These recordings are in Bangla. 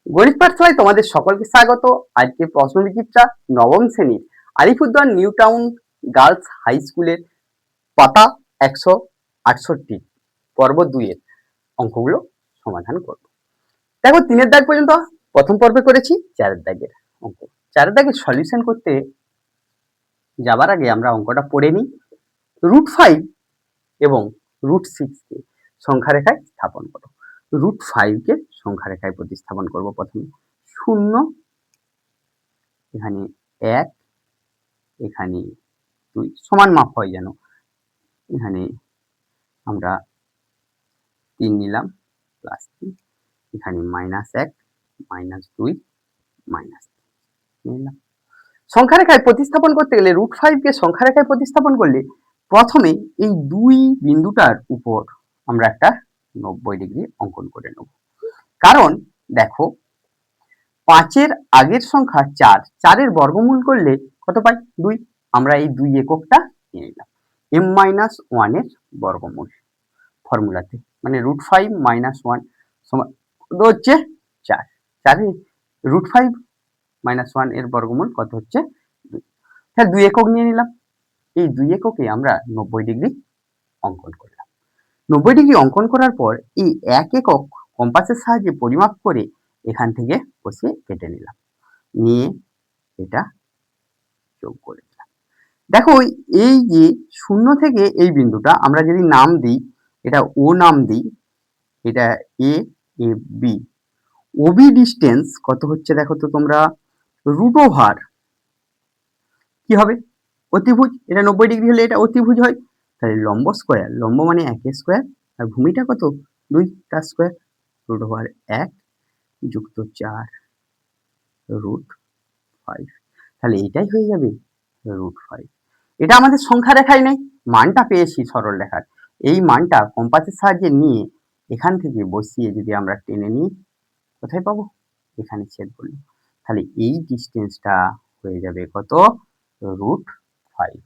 গণিত পাঠশালায় তোমাদের সকলকে স্বাগত। আজকে প্রশ্নবিচিত্রা নবম শ্রেণীর Alipurduar new town girls high স্কুলের পাতা 168 পর্ব 2 এর অঙ্কগুলো সমাধান করব। দেখো 3 দাগ পর্যন্ত প্রথম পর্বে করেছি 4 দাগের অঙ্ক। 4 দাগের সলিউশন করতে যাবার আগে আমরা অঙ্কটা পড়ে নিই। √5 এবং √6 কে সংখ্যা রেখায় স্থাপন করো। √5 কে সংখ্যা রেখায় প্রতিস্থাপন করব। প্রথমে 0, এখানে 1, এখানে 2 সমান মাপ হয় যেন। এখানে আমরা 3 নিলাম প্লাস 3, এখানে -1, -2, -3 নিলাম। সংখ্যা রেখায় প্রতিস্থাপন করতে গেলে √5 কে সংখ্যা রেখায় প্রতিস্থাপন করলে প্রথমে এই 2 বিন্দুটার উপর আমরা একটা 90 ডিগ্রি অঙ্কন করে নেব। কারণ দেখো 5 এর আগের সংখ্যা 4, 4 এর বর্গমূল করলে কত পাই? 2। আমরা এই 2 এককটা নিয়ে নিলাম। m-1 এর বর্গমূল ফর্মুলাতে, মানে √5 - 1 সমান কত হচ্ছে 4। 4 এর √5 - 1 এর বর্গমূল কত হচ্ছে 2। তাহলে 2 একক নিয়ে নিলাম। এই 2 এককে আমরা 90 ডিগ্রি অঙ্কন করলাম। 90 ডিগ্রি অঙ্কন করার পর এই 1 একক কম্পাসের সাহায্যে পরিমাপ করে এখান থেকে বসিয়ে কেটে নিলাম, নিয়ে এটা যোগ করে দিলাম। দেখো এই যে 0 থেকে এই বিন্দুটা আমরা যদি নাম দিই, এটা ও নাম দিই, এটা এ, এ বি, ওবি ডিস্টেন্স কত হচ্ছে দেখো তো তোমরা, √ওভার কি হবে অতিভুজ। এটা 90 ডিগ্রি হলে এটা অতিভুজ হয়। তাহলে লম্ব স্কয়ার, লম্ব মানে 1 স্কয়ার আর ভূমিটা কত 2 তার স্কয়ার, √ওভার 1 যুক্ত 4 √5। তাহলে এটাই হয়ে যাবে √5। এটা আমাদের সংখ্যা রেখায় নেই, মানটা পেয়েছি সরল রেখার। এই মানটা কম্পাসের সাহায্যে নিয়ে এখান থেকে বসিয়ে যদি আমরা টেনে নিই, কোথায় পাবো? এখানে ছেদ করলে। তাহলে এই ডিস্টেন্সটা হয়ে যাবে কত? √5।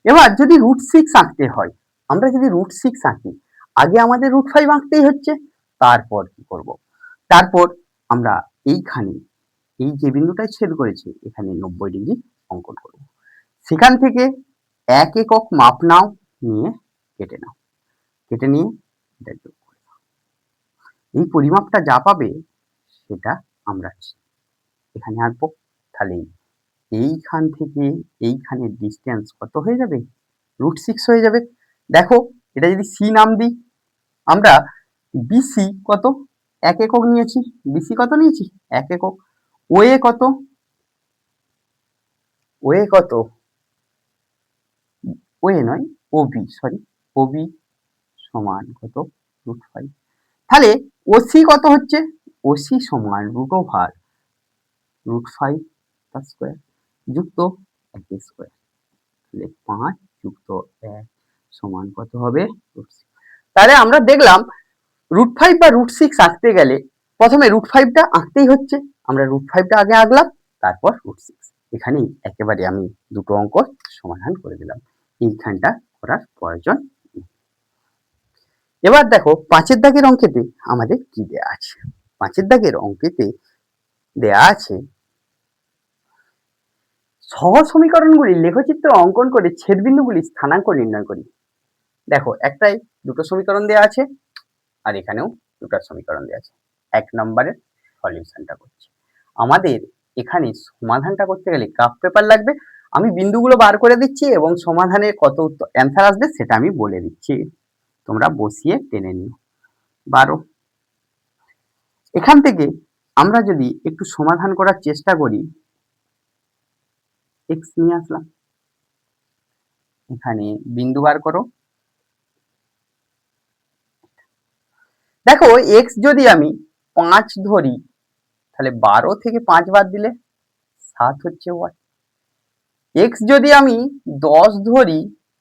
এবার যদি √6 আঁকতে হয়, আমরা যদি √6 আঁকি, আগে আমাদের √5 আঁকতেই হচ্ছে। তারপর কি করব? তারপর আমরা এইখানে এই যে বিন্দুটায় ছেদ করেছে এখানে 90 ডিগ্রি অঙ্কন করব। সেখান থেকে 1 একক মাপ নাও, নিয়ে কেটে নাও, কেটে নিয়ে এটা যোগ করে দাও। এই পরিমাপটা যা পাবে সেটা আমরা এখানে আঁকবো। তাহলে এইখান থেকে এইখানে ডিস্টেন্স কত হয়ে যাবে? √6 হয়ে যাবে। দেখো এটা যদি সি নাম দিই, আমরা বিসি কত 1 একক নিয়েছি, বিসি কত নিয়েছি 1 একক। ওএ কত? ওএ কত? ওএ নয় ওবি, সরি ওবি সমান কত? √5। তাহলে ওসি কত হচ্ছে? ওসি সমান √ওভার √5 তার স্কয়ার যুক্ত 1 স্কয়ার। তাহলে 5 যুক্ত 1 সমান কত হবে? √6। তাহলে আমরা দেখলাম √5 বা √6 আঁকতে গেলে প্রথমে √5 টা আঁকতেই হচ্ছে। আমরা √5 টা আগে আঁকলাম, তারপর √6। এখানেই একেবারে আমি দুটো অঙ্ক সমাধান করে দিলাম, এইখানটা করার প্রয়োজন নেই। এবার দেখো 5 এর দাগের অঙ্কেতে আমাদের কি দেয়া আছে। 5 এর দাগের অঙ্কেতে দেয়া আছে সহজ সমীকরণগুলি লেখচিত্র অঙ্কন করে ছেদবিন্দুগুলির স্থানাঙ্ক নির্ণয় করি। দেখো একটাই দুটো সমীকরণ দেয়া আছে, আর এখানেও দুটো সমীকরণ দেয়া আছে। 1 নম্বরের সলিউশনটা করছি। আমাদের এখানে সমাধানটা করতে গেলে গ্রাফ পেপার লাগবে। আমি বিন্দুগুলো বার করে দিচ্ছি এবং সমাধানে কত অ্যান্সার আসবে সেটা আমি বলে দিচ্ছি, তোমরা বসিয়ে টেনে নিও। 12 এখান থেকে আমরা যদি একটু সমাধান করার চেষ্টা করি, x নিয়ে আসলাম, এখানে বিন্দু বার করো। দেখো x যদি আমি 5 ধরি, তাহলে 12 থেকে 5 বাদ দিলে 7 হচ্ছে y। x যদি আমি 10 ধরি,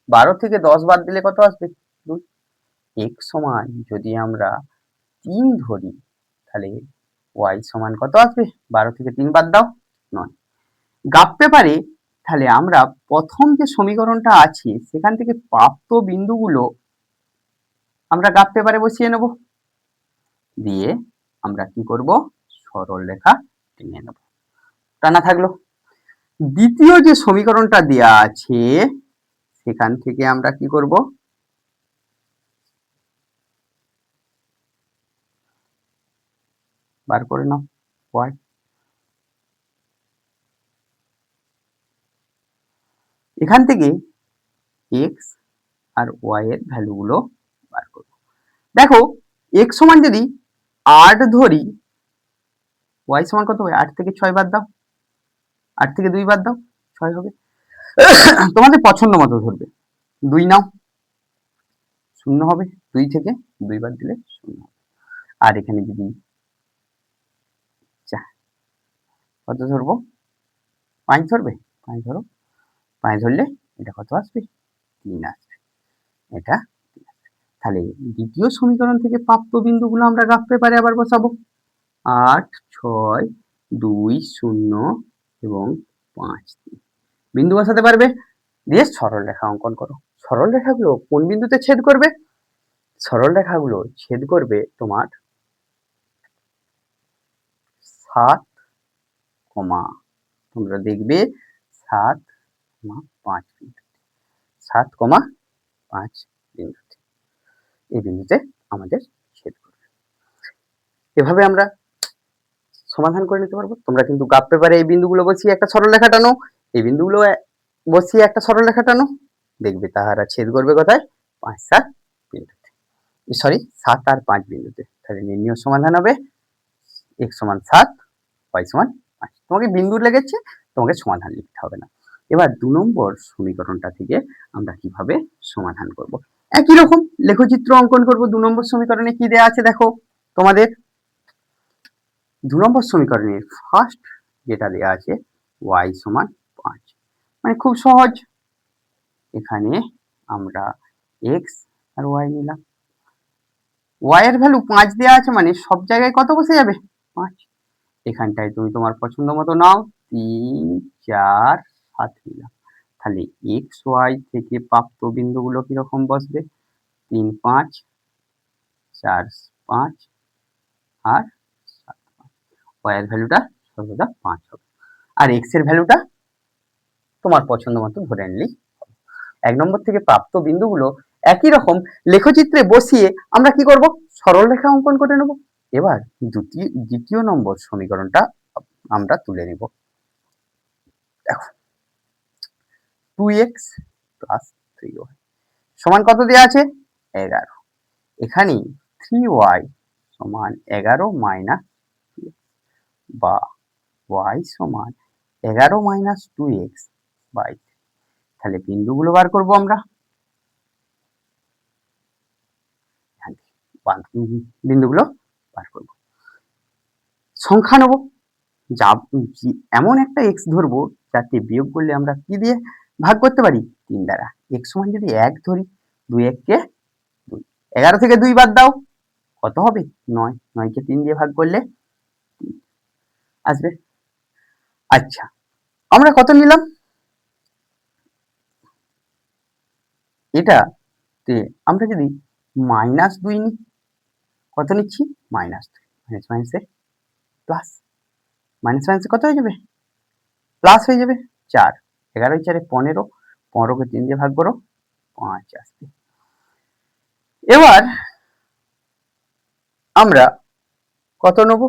12 থেকে 10 বাদ দিলে কত আসবে? 2। x সমান যদি আমরা 3 ধরি, তাহলে y সমান কত আসবে? 12 থেকে 3 বাদ দাও 9। গ্রাফ পেপারে তাহলে আমরা প্রথম যে সমীকরণটা আছে সেখান থেকে প্রাপ্ত বিন্দুগুলো আমরা গ্রাফ পেপারে বসিয়ে নেব, দিয়ে আমরা কি করব? সরল রেখা টেনে নেব, টানা থাকলো। দ্বিতীয় যে সমীকরণটা দেয়া আছে সেখান থেকে আমরা কি করব, বার করে নাও y, এখান থেকে x আর y এর ভ্যালুগুলো বার করব। দেখো x সমান যদি 8 ধরি, y সমান কত হবে? 8 থেকে 6 বাদ দাও, 8 থেকে 2 বাদ দাও, 6 হবে। তোমাদের পছন্দ মতো ধরবে, 2 নাও, 0 হবে, 2 থেকে 2 বাদ দিলে 0 হবে। আর এখানে যদি কত ধরবো, 5 ধরবে, 5 ধরো, 5 ধরলে এটা কত আসবে? 3 আসবে, এটা 3 আসবে। তাহলে দ্বিতীয় সমীকরণ থেকে প্রাপ্ত বিন্দুগুলো আমরা গ্রাফ পেপারে আবার বসাবো। 8, 6, 2, 0 এবং 5, 3 বিন্দু বসাতে পারবে। দিয়ে সরল রেখা অঙ্কন করো। সরল রেখাগুলো কোন বিন্দুতে ছেদ করবে? সরল রেখাগুলো ছেদ করবে তোমার 7, তোমরা দেখবে 7,5 বিন্দু, 7,5 বিন্দুতে, এই বিন্দুতে আমাদের ছেদ করবে। এভাবে আমরা সমাধান করে নিতে পারবো। তোমরা কিন্তু গ্রাফ পেপারে এই বিন্দুগুলো বসিয়ে একটা সরল রেখা টানো, এই বিন্দুগুলো বসিয়ে একটা সরল রেখা টানো, দেখবে তাহারা ছেদ করবে কোথায়? 5, 7 বিন্দুতে, সরি 7 আর 5 বিন্দুতে। তাহলে নির্ণয় সমাধান হবে x সমান 7, y সমান 5। তোমাকে বিন্দু লেগেছে, তোমাকে সমাধান লিখতে হবে না। এবার 2 নম্বর সমীকরণটা থেকে আমরা কিভাবে সমাধান করব। একই রকম লেখচিত্র অঙ্কন করব। 2 নম্বর সমীকরণে কি দেয়া আছে দেখো, তোমাদের 2 নম্বর সমীকরণের ফার্স্ট যেটা দেয়া আছে y সমান 5, মানে খুব সহজ। এখানে আমরা x আর y নিলাম, y এর ভ্যালু 5 দেয়া আছে, মানে সব জায়গায় কত বসে যাবে? 5। এখানটায় তুমি তোমার পছন্দ মতো নাও, 3, 4, 7 নিলাম। তাহলে x y থেকে প্রাপ্ত বিন্দুগুলো কিরকম বসবে? 3, 5, 4, 5 আর 7, 5। y এর ভ্যালুটা সর্বদা 5 হবে, আর x এর ভ্যালুটা তোমার পছন্দ মতো ধরে নিলেই হবে। 1 নম্বর থেকে প্রাপ্ত বিন্দুগুলো একই রকম লেখচিত্রে বসিয়ে আমরা কি করব? সরল রেখা অঙ্কন করে নেব। এবার দ্বিতীয় নম্বর সমীকরণটা আমরা তুলে নিব। দেখো 2x প্লাস 3y সমান কত দেওয়া আছে? 11। এখানে 3y সমান 11 মাইনাস 2x, বা y সমান 11 মাইনাস 2x বাই 3। তাহলে বিন্দুগুলো বার করব আমরা, বিন্দুগুলো বার করব। সংখ্যা নেব, যা এমন একটা x ধরবো যাতে বিয়োগ করলে আমরা কি দিয়ে ভাগ করতে পারি? 3 দ্বারা। x সমান যদি 1 ধরি, 2 1 কে 2, 11 থেকে 2 বাদ দাও, কত হবে? 9, 9 কে 3 দিয়ে ভাগ করলে 3 আসবে। আচ্ছা, আমরা কত নিলাম? এটাতে আমরা যদি -2 নিই, কত নিচ্ছি? -2, মাইনাস মাইনাসে প্লাস, মাইনাস মাইনাসে কত হয়ে যাবে? প্লাস হয়ে যাবে 4, 11 4 15, 15 কে 3 দিয়ে ভাগ করো, 5 আসবে। এবার আমরা কত নেব?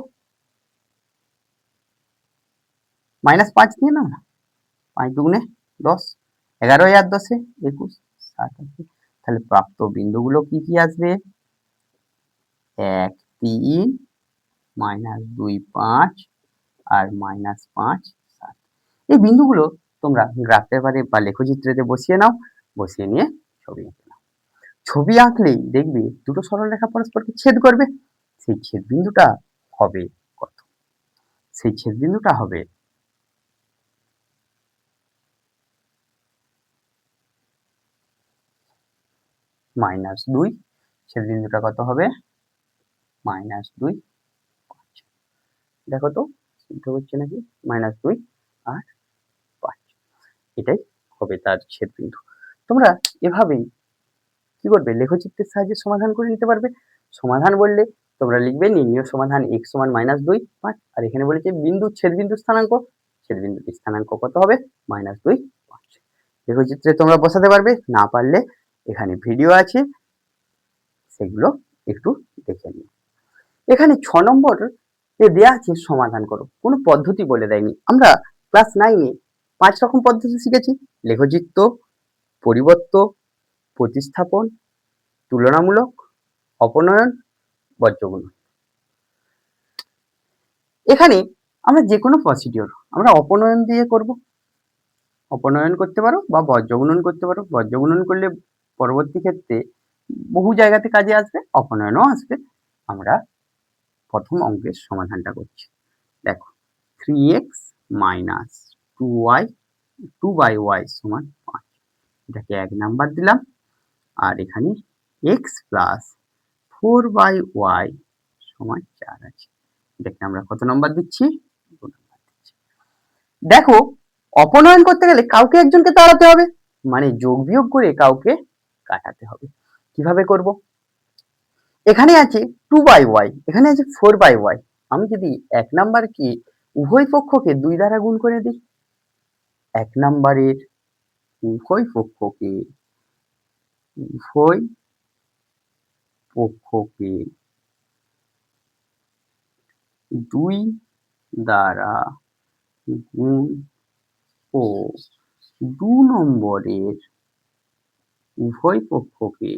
-5 নিয়ে নাও না, 5 দুগুণে 10, 11 আর 10 21, 7 আসবে। তাহলে প্রাপ্ত বিন্দুগুলো কি কি আসবে? 1 3, -2 5 আর -5 7। এই বিন্দুগুলো তোমরা গ্রাফ পেপারে বা লেখচিত্রেতে বসিয়ে নাও, বসিয়ে নিয়ে ছবি এঁকে নাও। ছবি আঁকলেই দেখবে দুটো সরলরেখা পরস্পরকে ছেদ করবে। সেই ছেদ বিন্দুটা হবে কত? সেই ছেদ বিন্দুটা হবে -2, ছেদ বিন্দুটা কত হবে? -2 5। দেখো তো সিদ্ধ হচ্ছে নাকি? -2 আর 5, এটাই হবে তার ছেদ বিন্দু। তোমরা এভাবেই কি করবে? লেখচিত্রের সাহায্যে সমাধান করে নিতে পারবে। সমাধান বললে তোমরা লিখবে নির্ণয় সমাধান x সমান -2 5। আর এখানে বলেছে বিন্দু ছেদবিন্দু স্থানাঙ্ক, ছেদবিন্দুটির স্থানাঙ্ক কত হবে -2 5। লেখচিত্রে তোমরা বসাতে পারবে, না পারলে এখানে ভিডিও আছে সেগুলো একটু দেখে নিও। এখানে 6 নম্বর দেয়া আছে সমাধান করো, কোনো পদ্ধতি বলে দেয়নি। আমরা ক্লাস 9-এ 5 রকম পদ্ধতি শিখেছি: লেখচিত্র, পরিবর্ত, প্রতিস্থাপন, তুলনামূলক, অপনয়ন, বর্জগুণ। এখানে আমরা যে কোনো প্রসিডিওর আমরা অপনয়ন দিয়ে করব। অপনয়ন করতে পারো বা বর্জগুণন করতে পারো। বর্জগুণন করলে পরবর্তী ক্ষেত্রে বহু জায়গাতে কাজে আসবে, অপনয়নও আসবে। আমরা প্রথম অঙ্কের সমাধানটা করছি। দেখো 3x মাইনাস 2y সমান 5, এটাকে 1 নাম্বার দিলাম। আর এখানে x প্লাস 4y সমান 4 আছে, এটাকে আমরা কত নাম্বার দিচ্ছি? 2 নাম্বার দিচ্ছি। দেখো অপনয়ন করতে গেলে কাউকে একজনকে তাড়াতে হবে, মানে যোগ বিয়োগ করে কাউকে কাটাতে হবে। কিভাবে করব? এখানে আছে 2y, এখানে আছে 4y। আমি যদি 1 নাম্বারকে উভয় পক্ষকে 2 দ্বারা গুণ করে দিই, 1 নাম্বারের উভয় পক্ষকে 2 দ্বারা গুণ ও 2 নম্বরের উভয় পক্ষকে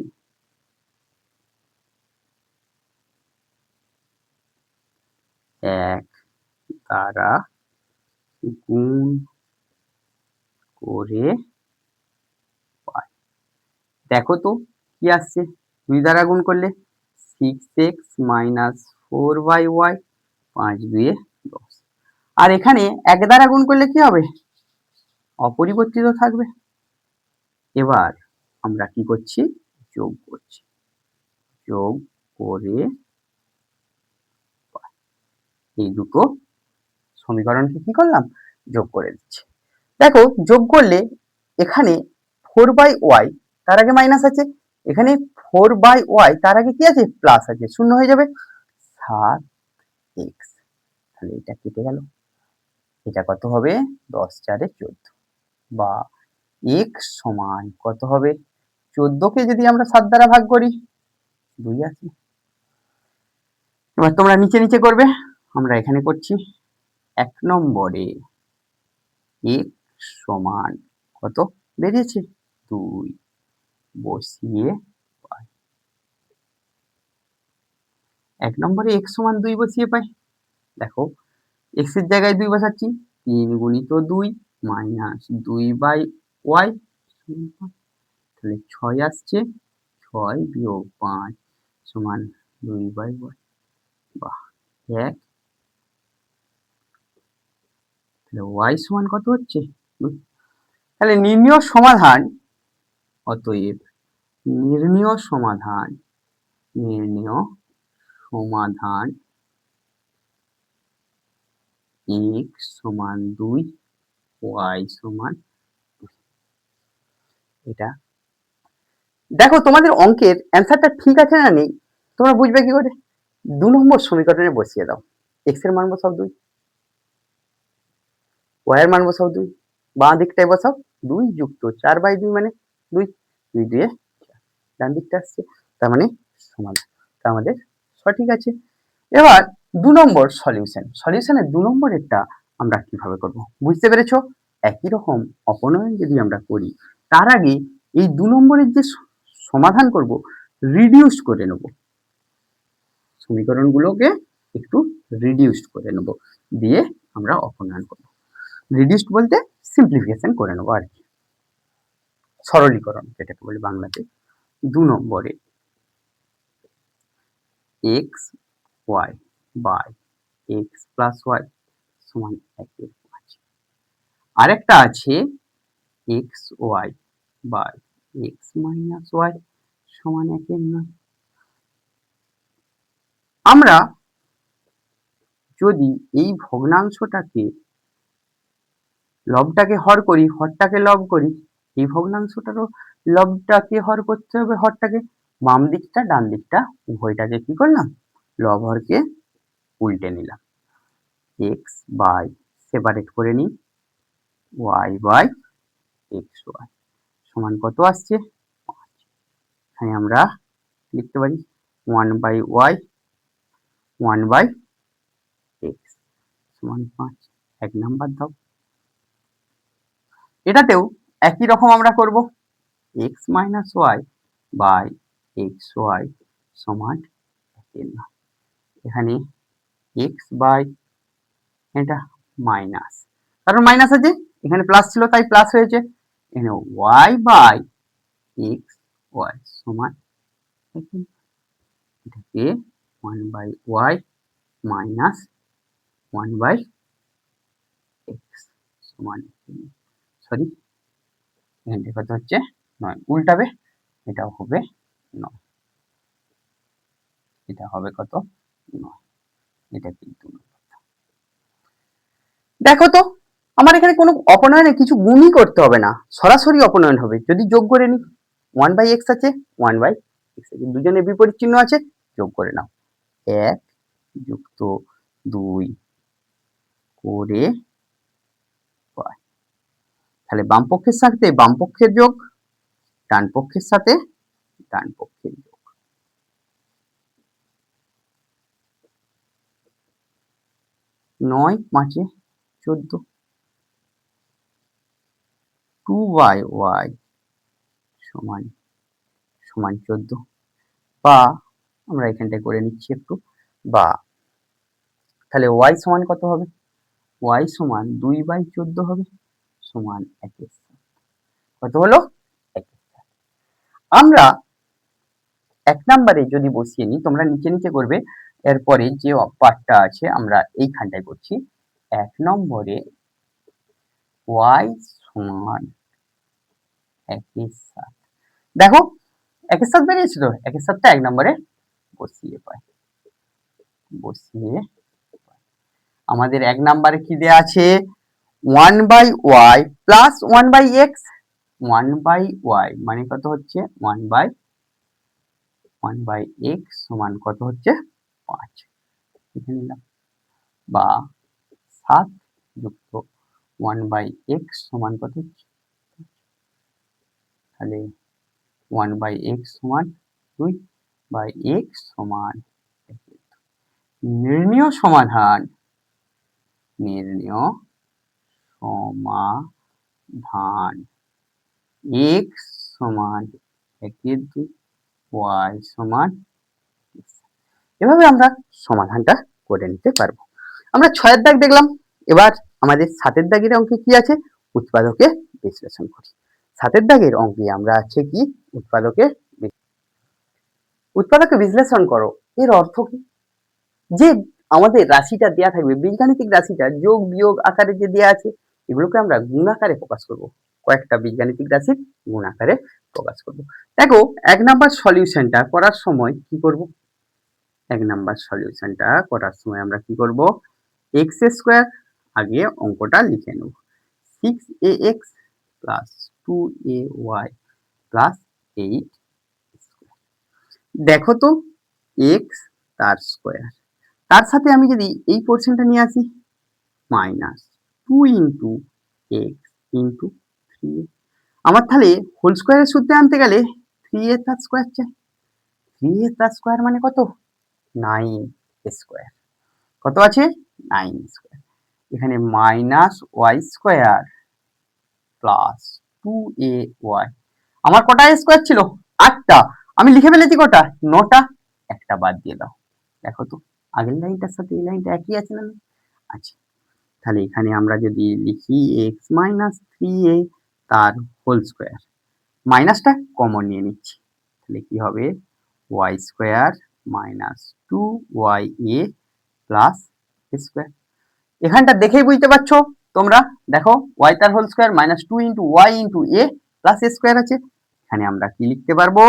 1 দ্বারা গুণ করে পাই। দেখো তো কি আসছে? 2 দ্বারা গুণ করলে 6x মাইনাস 4y, 5 2 10। আর এখানে 1 দ্বারা গুণ করলে কি হবে? অপরিবর্তিত থাকবে। এবার আমরা কি করছি? যোগ করছি। যোগ করে এই দুটো সমীকরণকে কি করলাম? যোগ করে দিচ্ছি। দেখো যোগ করলে এখানে 4y, তার আগে মাইনাস আছে, এখানে 4y, তার আগে কি আছে? প্লাস আছে, শূন্য হয়ে যাবে। 7x, তাহলে এটা কেটে গেল। এটা কত হবে? 10 4 14, বা x সমান কত হবে? 14 কে যদি আমরা 7 দ্বারা ভাগ করি 2 আছে। এবার তোমরা নিচে নিচে করবে, আমরা এখানে করছি। 1 নম্বরে x সমান কত বেরিয়েছে? 2 বসিয়ে পাই। 1 নম্বরে x সমান 2 বসিয়ে পাই। দেখো x এর জায়গায় 2 বসাচ্ছি, 3 গুণিত 2 মাইনাস 2y, তাহলে 6 আসছে। 6 বিয়োগ 5 সমান 2y। বাহ, 1। তাহলে y সমান কত হচ্ছে? 2। তাহলে নির্ণয় সমাধান, অতএব নির্ণয় সমাধান x সমান 2, y সমান 2। এটা দেখো তোমাদের অঙ্কের অ্যান্সারটা ঠিক আছে না নেই তোমরা বুঝবে কি করে? 2 নম্বর সমীকরণে বসিয়ে দাও। x এর মান বসাও 2, y এর মান বসাও 2, বাঁ দিকটায় বসাও 2 যুক্ত 4/2 মানে 2, 2 দিয়ে 4, ডান দিকটা আসছে, তার মানে সমাধান। তা আমাদের সঠিক আছে। এবার 2 নম্বর সলিউশনের 2 নম্বরেরটা আমরা কিভাবে করব? বুঝতে পেরেছো? একই রকম অপনয়ন যদি আমরা করি, তার আগে এই 2 নম্বরের যে সমাধান করব, রিডিউস করে নেব। সমীকরণগুলোকে একটু রিডিউসড করে নেব, দিয়ে আমরা অপনয়ন করব। রিডিউসড বলতে সিম্পলিফিকেশন করে নেব আর কি, সরলীকরণ যেটাকে বলি বাংলাতে। 2 নম্বরে x y by x plus y সমান 1/5। আরেকটা আছে x y by x minus y সমান 1/9। আমরা যদি এই ভগ্নাংশটাকে লবটাকে হর করি, হরটাকে লব করি, এই ভগ্নাংশটারও লবটাকে হর করতে হবে হরটাকে। বাম দিকটা ডান দিকটা উভয়টাকে কি করলাম? লব হরকে উল্টে নিলাম, এক্স বাই সেপারেট করে নিই ওয়াই বাই এক্স ওয়াই সমান কত আসছে, এখানে আমরা লিখতে পারি 1/y 1/x সমান 5। 1 নাম্বার দাও। এটাতেও একই রকম আমরা করব, x minus y by x y সমান 1 নয়। এখানে x বাই এটা মাইনাস, কারণ মাইনাস আছে, এখানে প্লাস ছিল তাই প্লাস হয়েছে। এখানে y বাই এক্স ওয়াই সমান এটাকে 1/y মাইনাস 1/x সমান, সরি এখানে কত হচ্ছে 9, উল্টাবে, এটাও হবে 9, এটা হবে কত 9, এটা কিন্তু দেখো তো আমার এখানে কোনো অপনয়নে কিছু গুণই করতে হবে না, সরাসরি অপনয়ন হবে। যদি যোগ করে নিই 1/x আছে 1/x আছে, দুজনের বিপরীত চিহ্ন আছে, যোগ করে নাও 1 যুক্ত 2 করে y, তাহলে বাম পক্ষের সাথে বাম পক্ষের যোগ, ডান পক্ষের সাথে ডান পক্ষের যোগ। 9 5 14 2y সমান সমান 14, বা আমরা এখানটায় করে নিচ্ছি একটু, বা তাহলে y সমান কত হবে, y সমান 2/14 হবে সমান 1, কত হলো 1। আমরা 1 নম্বরে যদি বসিয়ে নিই, তোমরা নিচে নিচে করবে, এরপরে যে পার্টটা আছে আমরা এইখানটায় করছি। 1 নম্বরে y সমান 1, দেখো 1 বেরিয়েছিল, 1 1 নম্বরে বসিয়ে পাই, বসিয়ে আমাদের 1 নম্বরে কি দেয়া আছে 1/y প্লাস 1/x, 1/y মানে কত হচ্ছে 1/x সমান কত হচ্ছে 5, লিখে নিলাম, বা 7 যুক্ত 1/x সমান কত হচ্ছে, তাহলে 1/x সমান 2 বাই x সমান 1। নির্ণয় সমাধান, নির্ণয় সমাধান x সমান 1/2 y সমান, এভাবে আমরা সমাধানটা করে নিতে পারবো। আমরা 6 দাগ দেখলাম, এবার আমাদের 7 দাগের অঙ্কে কি আছে, উৎপাদকে বিশ্লেষণ করি। 7 দাগের অঙ্কে আমরা আছে কি, উৎপাদকে বিশ্লেষণ করো, এর অর্থ কি, যে আমাদের রাশিটা দেয়া থাকবে, বীজগাণিতিক রাশিটা যোগ বিয়োগ আকারে যে দেয়া আছে, এগুলোকে আমরা গুণ আকারে প্রকাশ করব, কয়েকটা বীজগাণিতিক রাশির গুণ আকারে প্রকাশ করব। দেখো 1 নাম্বার সলিউশনটা করার সময় কি করব, 1 নাম্বার সলিউশনটা করার সময় আমরা কি করব, x স্কয়ার আগে অঙ্কটা লিখে নেব, 6ax প্লাস 2ay প্লাস 8, দেখো তো x তার স্কয়ার, তার সাথে আমি যদি এই পোর্শনটা নিয়ে আসি minus 2 into x into 3a, আমার তাহলে হোল স্কয়ারের সূত্রে আনতে গেলে 3a তার স্কয়ার চাই, 3a তার স্কয়ার মানে কত 9 স্কয়ার, কত আছে 9 স্কয়ার, এখানে minus Y square plus 2ay, আমার কটা স্কয়ার ছিল 8টা, আমি লিখে ফেলেছি কটা 9টা, একটা বাদ দিয়ে দাও, দেখো তো আগের লাইনটার সাথে এই লাইনটা একই আছে না, আচ্ছা তাহলে এখানে আমরা যদি লিখি x মাইনাস 3a তার হোল স্কয়ার, মাইনাসটা কমন নিয়ে নিচ্ছি, তাহলে কি হবে y square minus 2ya plus square, এখানটা দেখেই বুঝতে পারছো তোমরা, দেখো y তার whole square minus 2 into y into a plus square আছে, এখানে আমরা কি লিখতে পারবো,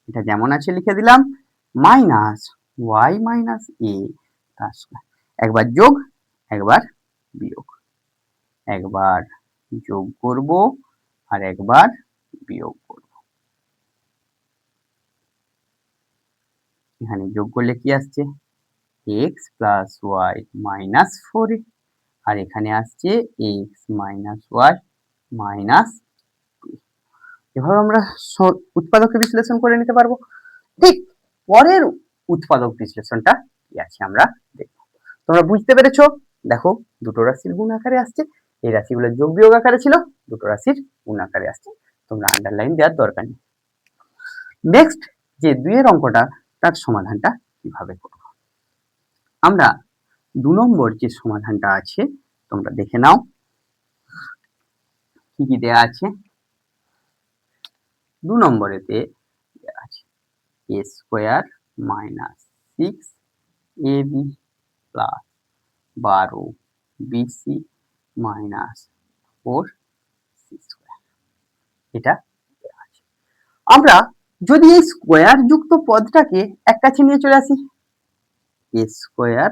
এটা যেমন আছে লিখে দিলাম, মাইনাস y মাইনাস a তার স্কয়ার, একবার যোগ একবার বিয়োগ, একবার যোগ করব আর একবার বিয়োগ করব, এখানে যোগ করলে কি আসছে x plus y minus 4a, আর এখানে আসছে এক্স মাইনাস ওয়াই মাইনাস 2। এভাবে আমরা উৎপাদক বিশ্লেষণ করে নিতে পারবো। ঠিক পরের উৎপাদক বিশ্লেষণটা কি আছে আমরা দেখব। তোমরা বুঝতে পেরেছো? দেখো দুটো রাশির গুণ আকারে আসছে, এই রাশিগুলো যোগ বিয়োগ আকারে ছিল, দুটো রাশির গুণ আকারে আসছে, তোমরা আন্ডারলাইন দেওয়ার দরকার নেই। নেক্সট যে 2 এর অঙ্কটা, তার সমাধানটা কিভাবে করব আমরা 2 নম্বর যে সমাধানটা আছে তোমরা দেখে নাও কি কি দেয়া আছে। 2 নম্বরেতে দেয়া আছে a square minus 6ab plus 12bc minus 4c square, এটা দেয়া আছে। আমরা যদি এই স্কয়ার যুক্ত পদটাকে এক কাছে নিয়ে চলে আসি, a square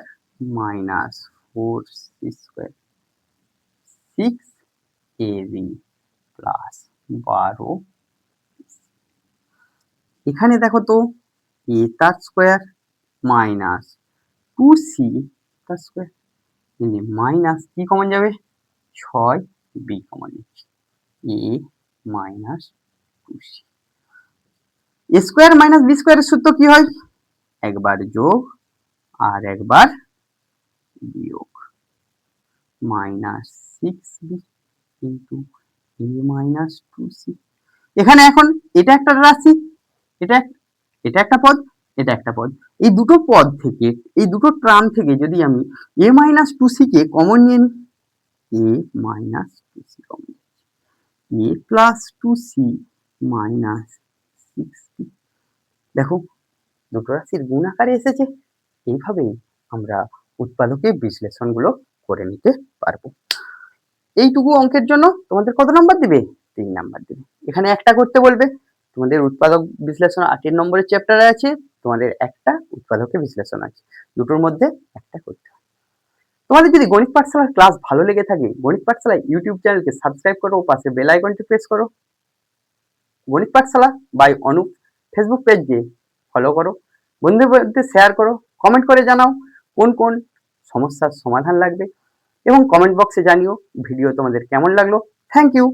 minus 4c square 6ab plus 12, এখানে দেখো তো a তার স্কয়ার মাইনাস 2c তার স্কয়ার, মাইনাস কি কমন যাবে, 6b কমন যাচ্ছে, a minus 2c। a square minus b স্কয়ারের সূত্র কি হয়, একবার যোগ আর একবার বিয়োগ, minus 6b into a minus 2c। এখানে এখন এটা একটা রাশি, এটা একটা পদ, এটা একটা পদ, এই দুটো পদ থেকে, এই দুটো টার্ম থেকে যদি আমি a minus 2c K common নিয়ে নিই, a minus 2c common, a plus 2c minus 6b। দেখো দুটো রাশির গুণ আকারে এসেছে। এইভাবেই আমরা উৎপাদকের বিশ্লেষণগুলো করে নিতে পারবো। এইটুকু অঙ্কের জন্য তোমাদের কত নাম্বার দিবে, 3 নাম্বার দিবে। এখানে একটা করতে বলবে, তোমাদের উৎপাদক বিশ্লেষণ 8 নম্বরের চ্যাপ্টারে আছে, তোমাদের একটা উৎপাদকের বিশ্লেষণ আছে, দুটোর মধ্যে একটা করতে হবে। তোমাদের যদি গণিত পাঠশালার ক্লাস ভালো লেগে থাকে, গণিত পাঠশালা ইউটিউব চ্যানেলকে সাবস্ক্রাইব করো, পাশে বেল আইকনটি প্রেস করো। গণিত পাঠশালা বাই অনুপ ফেসবুক পেজকে ফলো করো, বন্ধুদের মধ্যে শেয়ার করো, কমেন্ট করে জানাও কোন কোন সমস্যার সমাধান লাগবে, এবং কমেন্ট বক্সে জানিও ভিডিও তোমাদের কেমন লাগলো। Thank you.